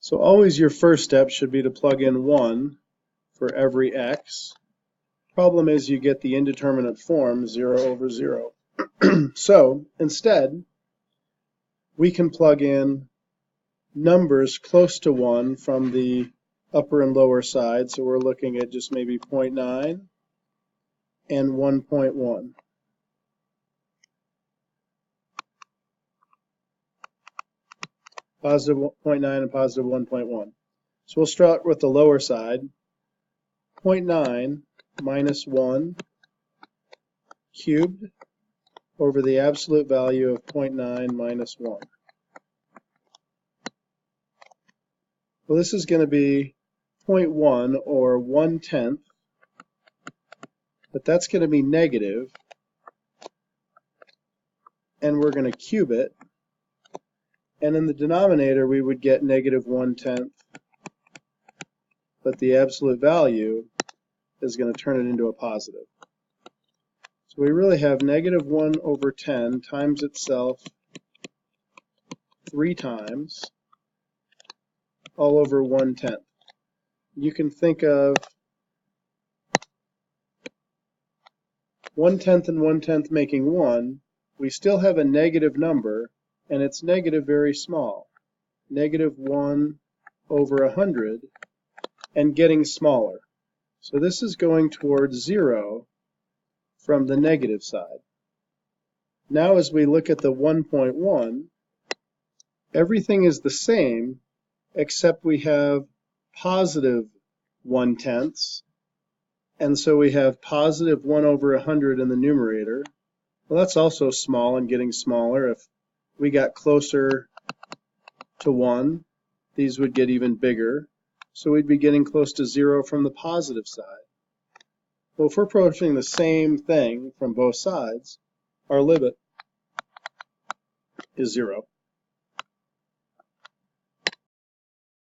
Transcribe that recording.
So always your first step should be to plug in 1 for every x. Problem is you get the indeterminate form 0 over 0. So instead, we can plug in numbers close to 1 from the upper and lower side. So we're looking at just maybe 0.9 and 1.1. Positive 0.9 and positive 1.1. So we'll start with the lower side. 0.9 minus 1 cubed over the absolute value of 0.9 minus 1. Well, this is going to be 0.1 or 1/10, but that's going to be negative, and we're going to cube it. And in the denominator, we would get negative 1/10, but the absolute value is going to turn it into a positive. So we really have negative 1 over 10 times itself 3 times, all over 1/10. You can think of 1/10 and 1/10 making 1. We still have a negative number, and it's negative very small. Negative 1 over 100, and getting smaller. So this is going towards 0 from the negative side. Now as we look at the 1.1, everything is the same except we have positive 1/10, and so we have positive 1 over 100 in the numerator. Well, that's also small and getting smaller. If we got closer to 1, these would get even bigger. So we'd be getting close to 0 from the positive side. Well, if we're approaching the same thing from both sides, our limit is 0.